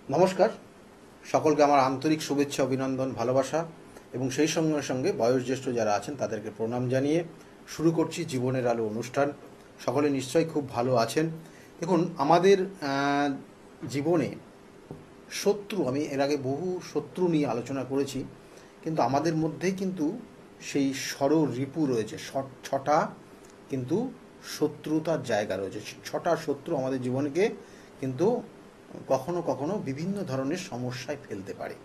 নমস্কার, সকলকে আমার আন্তরিক শুভেচ্ছা, অভিনন্দন, ভালোবাসা এবং সেই সঙ্গে সঙ্গে বয়োজ্যেষ্ঠ যারা আছেন তাদেরকে প্রণাম জানিয়ে শুরু করছি জীবনের আলো অনুষ্ঠান। সকলে নিশ্চয়ই খুব ভালো আছেন। দেখুন, আমাদের জীবনে শত্রু, আমি এর আগে বহু শত্রু নিয়ে আলোচনা করেছি, কিন্তু আমাদের মধ্যেই কিন্তু সেই রিপু রয়েছে। ছটা কিন্তু শত্রুতার জায়গা রয়েছে। ছটা শত্রু আমাদের জীবনকে কিন্তু কখনো কখনো বিভিন্ন ধরনের সমস্যায় ফেলতে পারে।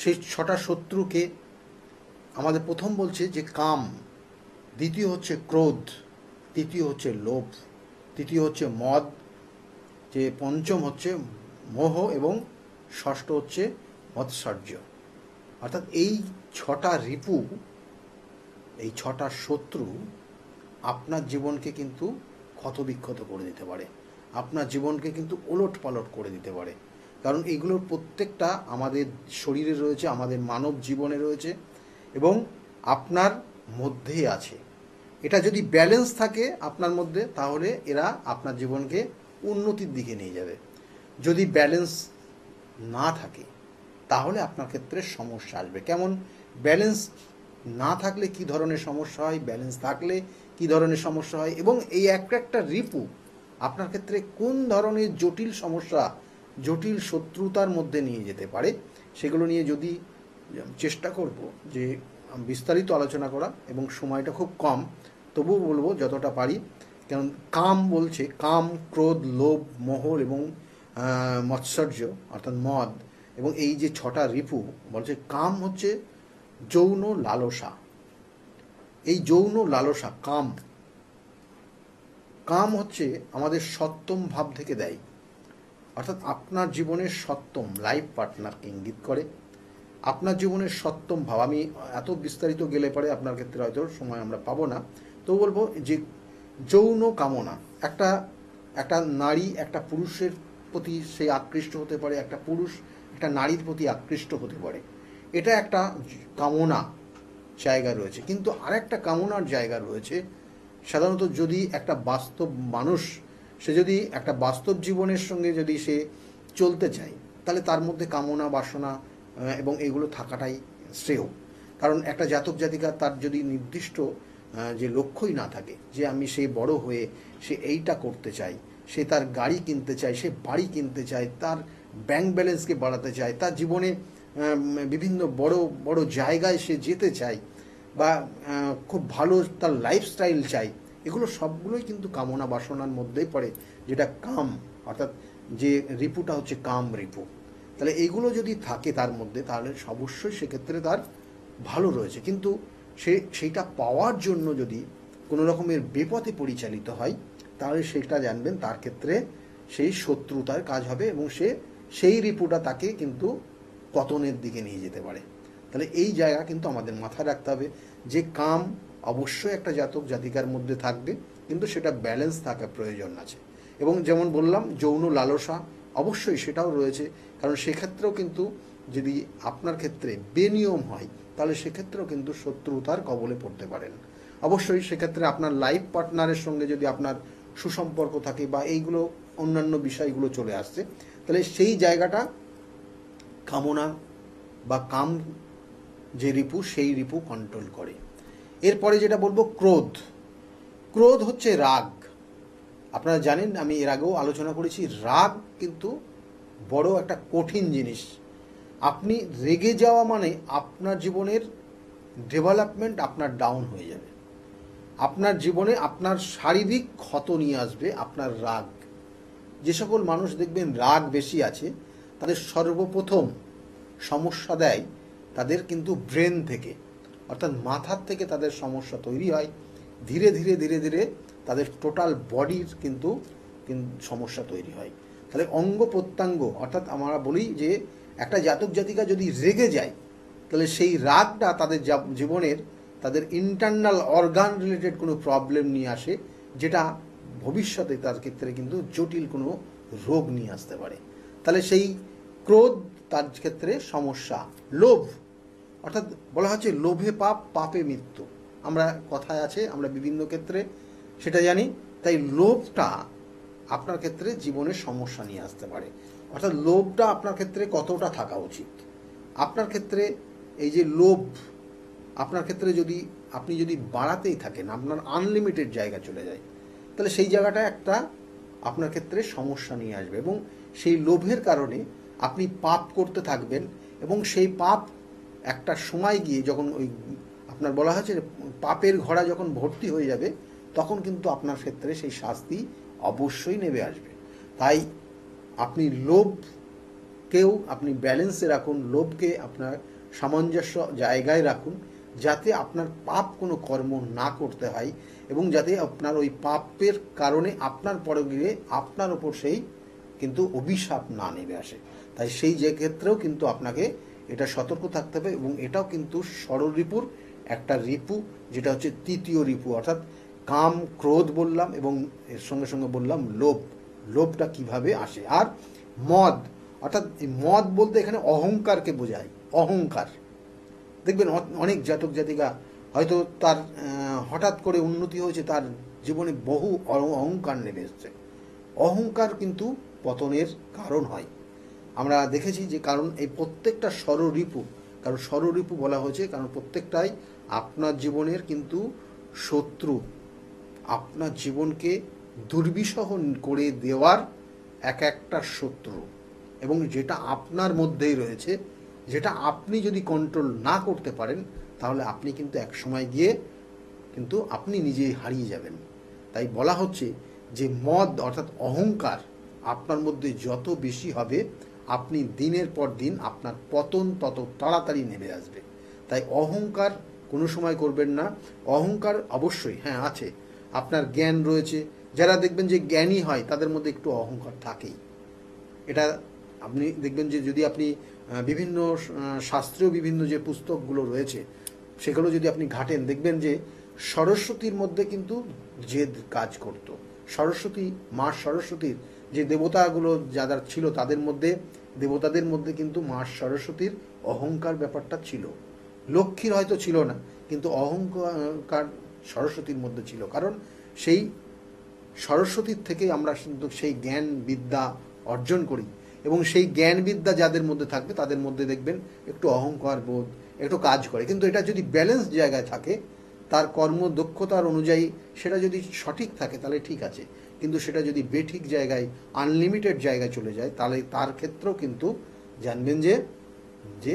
সেই ছটা শত্রুকে আমাদের প্রথম বলছে যে কাম, দ্বিতীয় হচ্ছে ক্রোধ, তৃতীয় হচ্ছে লোভ, তৃতীয় হচ্ছে মদ, যে পঞ্চম হচ্ছে মোহ এবং ষষ্ঠ হচ্ছে মৎসর্য। অর্থাৎ এই ছটা রিপু, এই ছটা শত্রু আপনার জীবনকে কিন্তু ক্ষতবিক্ষত করে দিতে পারে, আপনার জীবনকে কিন্তু ওলট পালট করে দিতে পারে। কারণ এইগুলোর প্রত্যেকটা আমাদের শরীরে রয়েছে, আমাদের মানব জীবনে রয়েছে এবং আপনার মধ্যেই আছে। এটা যদি ব্যালেন্স থাকে আপনার মধ্যে, তাহলে এরা আপনার জীবনকে উন্নতির দিকে নিয়ে যাবে। যদি ব্যালেন্স না থাকে তাহলে আপনার ক্ষেত্রে সমস্যা আসবে। কেমন ব্যালেন্স না থাকলে কি ধরনের সমস্যা হয়, ব্যালেন্স থাকলে কি ধরনের সমস্যা হয়, এবং এই একটা রিপু আপনার ক্ষেত্রে কোন ধরনের জটিল সমস্যা, জটিল শত্রুতার মধ্যে নিয়ে যেতে পারে, সেগুলো নিয়ে যদি চেষ্টা করব যে বিস্তারিত আলোচনা করা, এবং সময়টা খুব কম, তবুও বলবো যতটা পারি। কারণ কাম বলছে, কাম, ক্রোধ, লোভ, মোহ এবং মৎসর্য অর্থাৎ মদ, এবং এই যে ছটা রিপু বলছে, কাম হচ্ছে যৌন লালসা। এই যৌন লালসা, কাম, কাম হচ্ছে আমাদের সপ্তম ভাব থেকে দেয়। অর্থাৎ আপনার জীবনের সপ্তম লাইফ পার্টনারকে ইঙ্গিত করে। আপনার জীবনের সপ্তম ভাব, আমি এত বিস্তারিত গেলে পরে আপনার ক্ষেত্রে হয়তো সময় আমরা পাবো না, তো বলবো যে যৌন কামনা, একটা একটা নারী একটা পুরুষের প্রতি সে আকৃষ্ট হতে পারে, একটা পুরুষ একটা নারীর প্রতি আকৃষ্ট হতে পারে, এটা একটা কামনা জায়গা রয়েছে। কিন্তু আরেকটা কামনার জায়গা রয়েছে, সাধারণত যদি একটা বাস্তব মানুষ, সে যদি একটা বাস্তব জীবনের সঙ্গে যদি সে চলতে চায়, তাহলে তার মধ্যে কামনা বাসনা এবং এগুলো থাকাটাই শ্রেয়। কারণ একটা জাতক জাতিকা, তার যদি নির্দিষ্ট যে লক্ষ্যই না থাকে, যে আমি সে বড় হয়ে সে এইটা করতে চাই, সে তার গাড়ি কিনতে চায়, সে বাড়ি কিনতে চায়, তার ব্যাংক ব্যালেন্সকে বাড়াতে চায়, তার জীবনে বিভিন্ন বড় বড় জায়গায় সে যেতে চায়, বা খুব ভালো তার লাইফস্টাইল চাই, এগুলো সবগুলোই কিন্তু কামনা বাসনার মধ্যেই পড়ে, যেটা কাম, অর্থাৎ যে রিপুটা হচ্ছে কাম রিপু। তাহলে এইগুলো যদি থাকে তার মধ্যে, তাহলে অবশ্যই সেক্ষেত্রে তার ভালো রয়েছে। কিন্তু সেইটা পাওয়ার জন্য যদি কোনো রকমের বিপথে পরিচালিত হয়, তাহলে সেটা জানবেন তার ক্ষেত্রে সেই শত্রুতার কাজ হবে, এবং সেই রিপুটা তাকে কিন্তু পতনের দিকে নিয়ে যেতে পারে। তাহলে এই জায়গা কিন্তু আমাদের মাথায় রাখতে হবে যে কাম অবশ্যই একটা জাতক জাতিকার মধ্যে থাকবে, কিন্তু সেটা ব্যালেন্স থাকার প্রয়োজন আছে। এবং যেমন বললাম, যৌন লালসা অবশ্যই সেটাও রয়েছে, কারণ সেক্ষেত্রেও কিন্তু যদি আপনার ক্ষেত্রে বেনিয়ম হয়, তাহলে সেক্ষেত্রেও কিন্তু শত্রুতার কবলে পড়তে পারেন। অবশ্যই সেক্ষেত্রে আপনার লাইফ পার্টনারের সঙ্গে যদি আপনার সুসম্পর্ক থাকে, বা এইগুলো অন্যান্য বিষয়গুলো চলে আসছে, তাহলে সেই জায়গাটা কামনা বা কাম যে রিপু, সেই রিপু কন্ট্রোল করে। এরপরে যেটা বলবো, ক্রোধ। ক্রোধ হচ্ছে রাগ। আপনারা জানেন, আমি এর আগেও আলোচনা করেছি, রাগ কিন্তু বড় একটা কঠিন জিনিস। আপনি রেগে যাওয়া মানে আপনার জীবনের ডেভেলপমেন্ট আপনার ডাউন হয়ে যাবে। আপনার জীবনে আপনার শারীরিক ক্ষত নিয়ে আসবে আপনার রাগ। যে সকল মানুষ দেখবেন রাগ বেশি আছে, তাদের সর্বপ্রথম সমস্যা দেয় তাদের কিন্তু ব্রেন থেকে, অর্থাৎ মাথার থেকে তাদের সমস্যা তৈরি হয়। ধীরে ধীরে ধীরে ধীরে তাদের টোটাল বডির কিন্তু সমস্যা তৈরি হয়। তাহলে অঙ্গ প্রত্যঙ্গ, অর্থাৎ আমরা বলি যে একটা জাতক জাতিকা যদি রেগে যায়, তাহলে সেই রাগটা তাদের জীবনের তাদের ইন্টারনাল অর্গান রিলেটেড কোনো প্রবলেম নিয়ে আসে, যেটা ভবিষ্যতে তার ক্ষেত্রে কিন্তু জটিল কোনো রোগ নিয়ে আসতে পারে। তাহলে সেই ক্রোধ তার ক্ষেত্রে সমস্যা। লোভ, অর্থাৎ বলা হচ্ছে লোভে পাপ, পাপে মৃত্যু, আমরা কথায় আছে, আমরা বিভিন্ন ক্ষেত্রে সেটা জানি। তাই লোভটা আপনার ক্ষেত্রে জীবনের সমস্যা নিয়ে আসতে পারে। অর্থাৎ লোভটা আপনার ক্ষেত্রে কতটা থাকা উচিত। আপনার ক্ষেত্রে এই যে লোভ আপনার ক্ষেত্রে যদি আপনি যদি বাড়াতেই থাকেন, আপনার আনলিমিটেড জায়গা চলে যায়, তাহলে সেই জায়গাটা একটা আপনার ক্ষেত্রে সমস্যা নিয়ে আসবে, এবং সেই লোভের কারণে আপনি পাপ করতে থাকবেন, এবং সেই পাপ একটা সময় গিয়ে যখন ওই আপনার বলা হয়েছে পাপের ঘোড়া যখন ভর্তি হয়ে যাবে, তখন কিন্তু আপনার ক্ষেত্রে সেই শাস্তি অবশ্যই নেমে আসবে। তাই আপনি লোভকেও আপনি ব্যালেন্সে রাখুন, লোভকে আপনার সামঞ্জস্য জায়গায় রাখুন, যাতে আপনার পাপ কোনো কর্ম না করতে হয়, এবং যাতে আপনার ওই পাপের কারণে আপনার পরে গিয়ে আপনার ওপর সেই কিন্তু অভিশাপ না নেমে আসে। তাই সেই যে ক্ষেত্রেও কিন্তু আপনাকে এটা সতর্ক থাকতে হবে, এবং এটাও কিন্তু ষড়রিপুর একটা রিপু, যেটা হচ্ছে তৃতীয় রিপু, অর্থাৎ কাম ক্রোধ বললাম, এবং এর সঙ্গে সঙ্গে বললাম লোভ। লোভটা কিভাবে আসে। আর মদ, অর্থাৎ মদ বলতে এখানে অহংকারকে বোঝায়। অহংকার, দেখবেন অনেক জাতক জাতিকা হয়তো তার হঠাৎ করে উন্নতি হয়েছে, তার জীবনে বহু অহংকার নেমে এসছে। অহংকার কিন্তু পতনের কারণ হয়। আমরা দেখেছি যে কারণ এই প্রত্যেকটা ষড়রিপু, কারণ ষড়রিপু বলা হয়েছে কারণ প্রত্যেকটাই আপনার জীবনের কিন্তু শত্রু, আপনার জীবনকে দুর্বিষহ করে দেওয়ার এক একটা শত্রু, এবং যেটা আপনার মধ্যেই রয়েছে, যেটা আপনি যদি কন্ট্রোল না করতে পারেন, তাহলে আপনি কিন্তু এক সময় গিয়ে কিন্তু আপনি নিজেই হারিয়ে যাবেন। তাই বলা হচ্ছে যে মদ অর্থাৎ অহংকার আপনার মধ্যে যত বেশি হবে, আপনি দিনের পর দিন আপনার পতন তত তাড়াতাড়ি নেমে আসবে। তাই অহংকার কোনো সময় করবেন না। অহংকার অবশ্যই হ্যাঁ আছে, আপনার জ্ঞান রয়েছে, যারা দেখবেন যে জ্ঞানী হয় তাদের মধ্যে একটু অহংকার থাকেই। এটা আপনি দেখবেন যে যদি আপনি বিভিন্ন শাস্ত্রীয় বিভিন্ন যে পুস্তকগুলো রয়েছে সেগুলো যদি আপনি ঘাটেন, দেখবেন যে সরস্বতীর মধ্যে কিন্তু জেদ কাজ করত। সরস্বতী, মা সরস্বতীর যে দেবতাগুলো যারা ছিল তাদের মধ্যে, দেবতাদের মধ্যে কিন্তু মা সরস্বতীর অহংকার ব্যাপারটা ছিল। লক্ষ্মীর হয়তো ছিল না, কিন্তু অহংকার সরস্বতীর মধ্যে ছিল। কারণ সেই সরস্বতীর থেকে আমরা কিন্তু সেই জ্ঞান বিদ্যা অর্জন করি, এবং সেই জ্ঞান বিদ্যা যাদের মধ্যে থাকবে তাদের মধ্যে দেখবেন একটু অহংকার বোধ একটু কাজ করে। কিন্তু এটা যদি ব্যালেন্স জায়গায় থাকে, তার কর্মদক্ষতার অনুযায়ী সেটা যদি সঠিক থাকে তাহলে ঠিক আছে, কিন্তু সেটা যদি বেঠিক জায়গায় আনলিমিটেড জায়গায় চলে যায়, তাহলে তার ক্ষেত্রেও কিন্তু জানবেন যে যে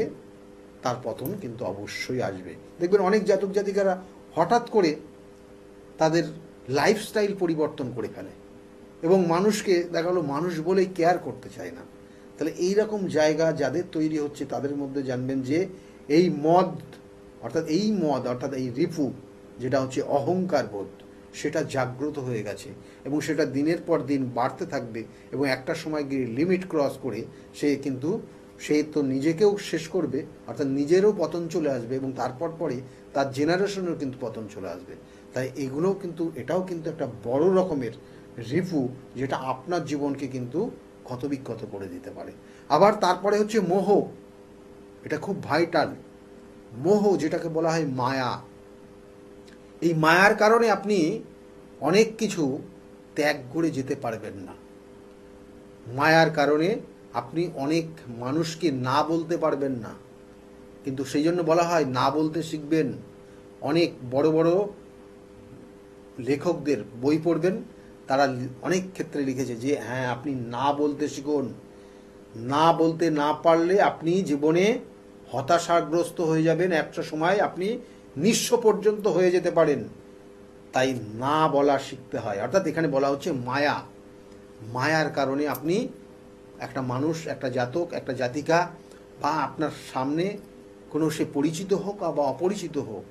তার পতন কিন্তু অবশ্যই আসবে। দেখবেন অনেক জাতক জাতিকারা হঠাৎ করে তাদের লাইফস্টাইল পরিবর্তন করে ফেলে, এবং মানুষকে দেখা গেলো মানুষ বলেই কেয়ার করতে চায় না। তাহলে এই রকম জায়গা যাদের তৈরি হচ্ছে তাদের মধ্যে জানবেন যে এই মদ অর্থাৎ এই রিপু, যেটা হচ্ছে অহংকার বোধ, সেটা জাগ্রত হয়ে গেছে, এবং সেটা দিনের পর দিন বাড়তে থাকবে, এবং একটা সময় গিয়ে লিমিট ক্রস করে সে তো নিজেকেও শেষ করবে, অর্থাৎ নিজেরও পতন চলে আসবে, এবং তারপর পরে তার জেনারেশনেরও কিন্তু পতন চলে আসবে। তাই এটাও কিন্তু একটা বড় রকমের রিপু, যেটা আপনার জীবনকে কিন্তু ক্ষতবিক্ষত করে দিতে পারে। আবার তারপরে হচ্ছে মোহ, এটা খুব ভাইটাল। মোহ যেটাকে বলা হয় মায়া, এই মায়ার কারণে আপনি অনেক কিছু ত্যাগ করে যেতে পারবেন না। মায়ার কারণে আপনি অনেক মানুষকে না বলতে পারবেন না, কিন্তু সেই জন্য বলা হয় না বলতে শিখবেন। অনেক বড় বড় লেখকদের বই পড়বেন, তারা অনেক ক্ষেত্রে লিখেছে যে হ্যাঁ আপনি না বলতে শিখুন। না বলতে না পারলে আপনি জীবনে হতাশাগ্রস্ত হয়ে যাবেন, একটা সময় আপনি নিঃস্ব পর্যন্ত হয়ে যেতে পারেন। তাই না বলা শিখতে হয়। অর্থাৎ এখানে বলা হচ্ছে মায়ার কারণে আপনি একটা মানুষ, একটা জাতক, একটা জাতিকা, বা আপনার সামনে কোনো সে পরিচিত হোক বা অপরিচিত হোক,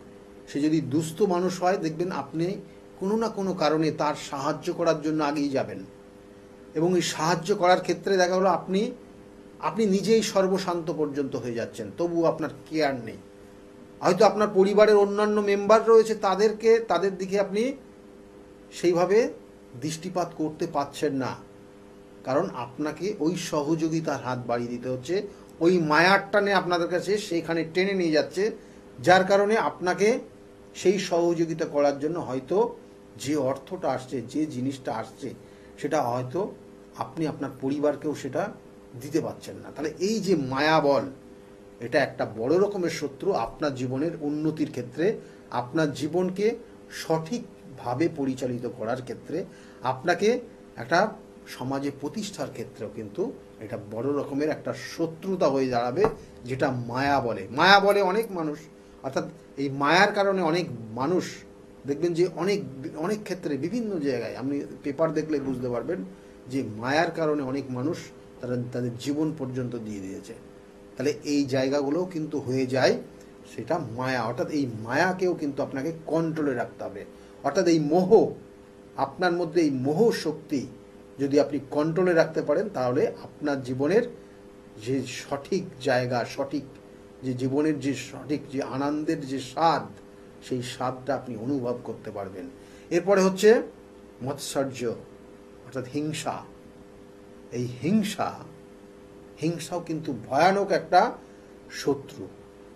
সে যদি দুস্থ মানুষ হয়, দেখবেন আপনি কোনো না কোনো কারণে তার সাহায্য করার জন্য আগেই যাবেন, এবং এই সাহায্য করার ক্ষেত্রে দেখা হলো আপনি নিজেই সর্বশান্ত পর্যন্ত হয়ে যাচ্ছেন, তবুও আপনার কেয়ার নেই। হয়তো আপনার পরিবারের অন্যান্য মেম্বার রয়েছে, তাদের দিকে আপনি সেইভাবে দৃষ্টিপাত করতে পারছেন না, কারণ আপনাকে ওই সহযোগিতার হাত বাড়িয়ে দিতে হচ্ছে। ওই মায়ার টানে আপনাদের কাছে সেইখানে টেনে নিয়ে যাচ্ছে, যার কারণে আপনাকে সেই সহযোগিতা করার জন্য হয়তো যে অর্থটা আসছে, যে জিনিসটা আসছে, সেটা হয়তো আপনি আপনার পরিবারকেও সেটা দিতে পারছেন না। তাহলে এই যে মায়াবল, এটা একটা বড় রকমের শত্রু আপনার জীবনের উন্নতির ক্ষেত্রে, আপনার জীবনকে সঠিকভাবে পরিচালিত করার ক্ষেত্রে, আপনাকে একটা সমাজে প্রতিষ্ঠার ক্ষেত্রেও কিন্তু এটা বড় রকমের একটা শত্রুতা হয়ে দাঁড়াবে, যেটা মায়া বলে। মায়া বলে অনেক মানুষ, অর্থাৎ এই মায়ার কারণে অনেক মানুষ দেখবেন যে অনেক অনেক ক্ষেত্রে বিভিন্ন জায়গায় আপনি পেপার দেখলে বুঝতে পারবেন যে মায়ার কারণে অনেক মানুষ তারা তাদের জীবন পর্যন্ত দিয়ে দিয়েছে। তাহলে এই জায়গাগুলোও কিন্তু হয়ে যায় সেটা মায়া। অর্থাৎ এই মায়াকেও কিন্তু আপনাকে কন্ট্রোলে রাখতে হবে। অর্থাৎ এই মোহ, আপনার মধ্যে এই মোহ শক্তি যদি আপনি কন্ট্রোলে রাখতে পারেন, তাহলে আপনার জীবনের যে সঠিক জায়গা, সঠিক যে জীবনের যে সঠিক যে আনন্দের যে স্বাদ, সেই স্বাদটা আপনি অনুভব করতে পারবেন। এরপরে হচ্ছে মৎসর্য, অর্থাৎ হিংসা। এই হিংসাও কিন্তু ভয়ানক একটা শত্রু।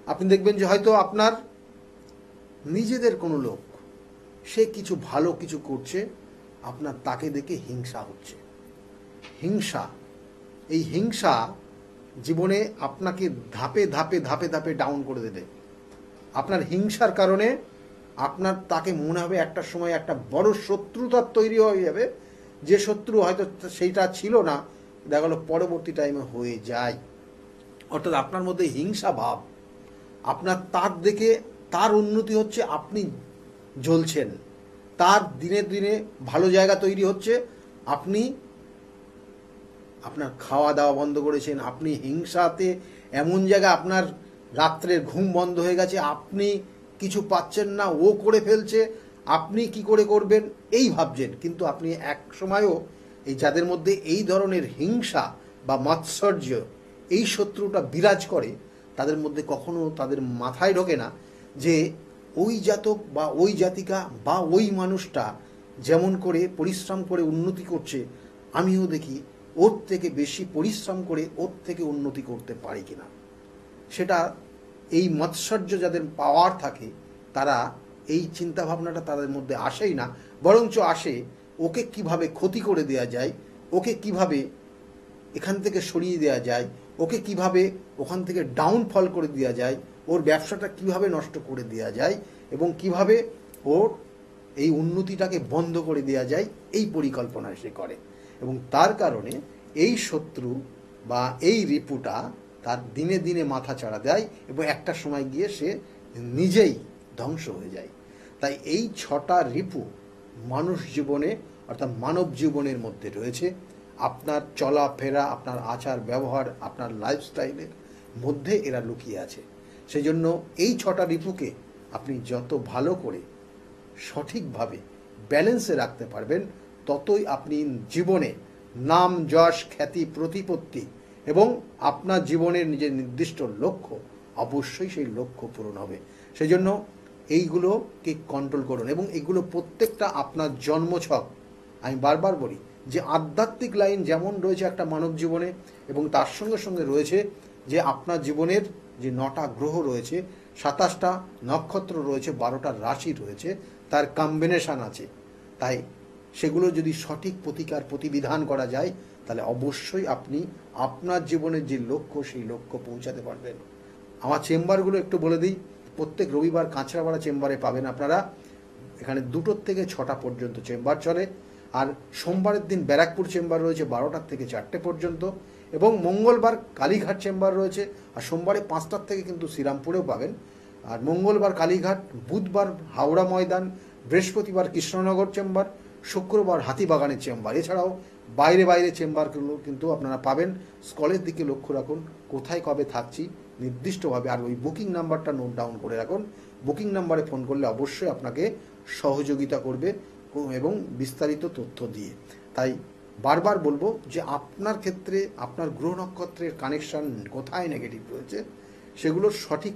আপনি দেখবেন যে হয়তো আপনার নিজেদের কোনো লোক সে কিছু ভালো কিছু করছে, আপনার তাকে দেখে হিংসা হচ্ছে। এই হিংসা জীবনে আপনাকে ধাপে ধাপে ধাপে ধাপে ডাউন করে দেবে। আপনার হিংসার কারণে আপনার তাকে মনে হবে একটা সময় একটা বড় শত্রুতার তৈরি হয়ে যাবে, যে শত্রু হয়তো সেইটা ছিল না, দেখা গেল পরবর্তী টাইমে হয়ে যায়। অর্থাৎ আপনার মধ্যে হিংসা ভাব, আপনার তার দেখে তার উন্নতি হচ্ছে, আপনি জ্বলছেন, তার দিনে দিনে ভালো জায়গা তৈরি হচ্ছে, আপনি আপনার খাওয়া দাওয়া বন্ধ করেছেন, আপনি হিংসাতে এমন জায়গা আপনার রাত্রের ঘুম বন্ধ হয়ে গেছে, আপনি কিছু পাচ্ছেন না, ও করে ফেলছে, আপনি কি করে করবেন এই ভাবছেন। কিন্তু আপনি এক সময়ও এই যাদের মধ্যে এই ধরনের হিংসা বা মাৎসর্য, এই শত্রুটা বিরাজ করে, তাদের মধ্যে কখনো তাদের মাথায় ঢোকে না যে ওই জাতক বা ওই জাতিকা বা ওই মানুষটা যেমন করে পরিশ্রম করে উন্নতি করছে, আমিও দেখি ওর থেকে বেশি পরিশ্রম করে ওর থেকে উন্নতি করতে পারি কিনা। সেটা এই মৎসর্য যাদের পাওয়ার থাকে, তারা এই চিন্তাভাবনাটা তাদের মধ্যে আসেই না, বরঞ্চ আসে ওকে কিভাবে ক্ষতি করে দেওয়া যায়, ওকে কিভাবে এখান থেকে সরিয়ে দেওয়া যায়, ওকে কিভাবে ওখান থেকে ডাউনফল করে দেওয়া যায়, ওর ব্যবসাটা কিভাবে নষ্ট করে দেওয়া যায়, এবং কিভাবে ওর এই উন্নতিটাকে বন্ধ করে দেওয়া যায়, এই পরিকল্পনা সে করে। এবং তার কারণে এই শত্রু বা এই রিপুটা তার দিনে দিনে মাথা চাড়া দেয়, এবং একটা সময় গিয়ে সে নিজেই ধ্বংস হয়ে যায়। তাই এই 6টা রিপু মানুষ জীবনে, অর্থাৎ মানব জীবনের মধ্যে রয়েছে। আপনার চলাফেরা, আপনার আচার ব্যবহার, আপনার লাইফস্টাইলের মধ্যে এরা লুকিয়ে আছে। সেই জন্য এই 6টা রিপুকে আপনি যত ভালো করে সঠিকভাবে ব্যালেন্সে রাখতে পারবেন, ততই আপনি জীবনে নাম, যশ, খ্যাতি, প্রতিপত্তি এবং আপনার জীবনের নিজের নির্দিষ্ট লক্ষ্য, অবশ্যই সেই লক্ষ্য পূরণ হবে। সেই জন্য এইগুলোকে কন্ট্রোল করুন, এবং এগুলো প্রত্যেকটা আপনার জন্মছক। আমি বারবার বলি যে আধ্যাত্মিক লাইন যেমন রয়েছে একটা মানব জীবনে, এবং তার সঙ্গে সঙ্গে রয়েছে যে আপনার জীবনের যে 9টা গ্রহ রয়েছে, 27টা নক্ষত্র রয়েছে, 12টা রাশি রয়েছে, তার কম্বিনেশন আছে। তাই সেগুলো যদি সঠিক প্রতিবিধান করা যায়, তাহলে অবশ্যই আপনি আপনার জীবনের যে লক্ষ্য, সেই লক্ষ্য পৌঁছাতে পারবেন। আমার চেম্বারগুলো একটু বলে দিই। প্রত্যেক রবিবার কাঁচরাপাড়া চেম্বারে পাবেন আপনারা। এখানে 2টো থেকে 6টা পর্যন্ত চেম্বার চলে। আর সোমবারের দিন ব্যারাকপুর চেম্বার রয়েছে 12টা থেকে 4টে পর্যন্ত, এবং মঙ্গলবার কালীঘাট চেম্বার রয়েছে। আর সোমবারে 5টা থেকে কিন্তু শ্রীরামপুরেও পাবেন। আর মঙ্গলবার কালীঘাট, বুধবার হাওড়া ময়দান, বৃহস্পতিবার কৃষ্ণনগর চেম্বার, শুক্রবার হাতিবাগানের চেম্বার। এছাড়াও বাইরে বাইরে চেম্বারগুলো কিন্তু আপনারা পাবেন। স্কলের দিকে লক্ষ্য রাখুন, কোথায় কবে থাকছি নির্দিষ্টভাবে। আর ওই বুকিং নাম্বারটা নোট ডাউন করে রাখুন। বুকিং নাম্বারে ফোন করলে অবশ্যই আপনাকে সহযোগিতা করবে এবং বিস্তারিত তথ্য দিয়ে। তাই বারবার বলবো যে আপনার ক্ষেত্রে আপনার গ্রহ নক্ষত্রের কানেকশন কোথায় নেগেটিভ রয়েছে, সেগুলোর সঠিক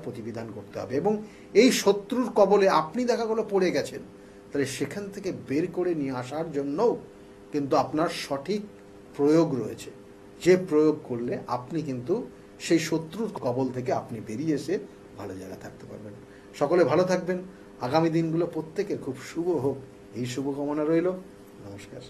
প্রতিবিধান করতে হবে। এবং এই শত্রুর কবলে আপনি দেখা গেলো পড়ে গেছেন, তাহলে সেখান থেকে বের করে নিয়ে আসার জন্যও কিন্তু আপনার সঠিক প্রয়োগ রয়েছে, যে প্রয়োগ করলে আপনি কিন্তু সেই শত্রুর কবল থেকে আপনি বেরিয়ে এসে ভালো জায়গায় থাকতে পারবেন। সকলে ভালো থাকবেন। আগামী দিনগুলো প্রত্যেকের খুব শুভ হোক, এই শুভকামনা রইল। নমস্কার।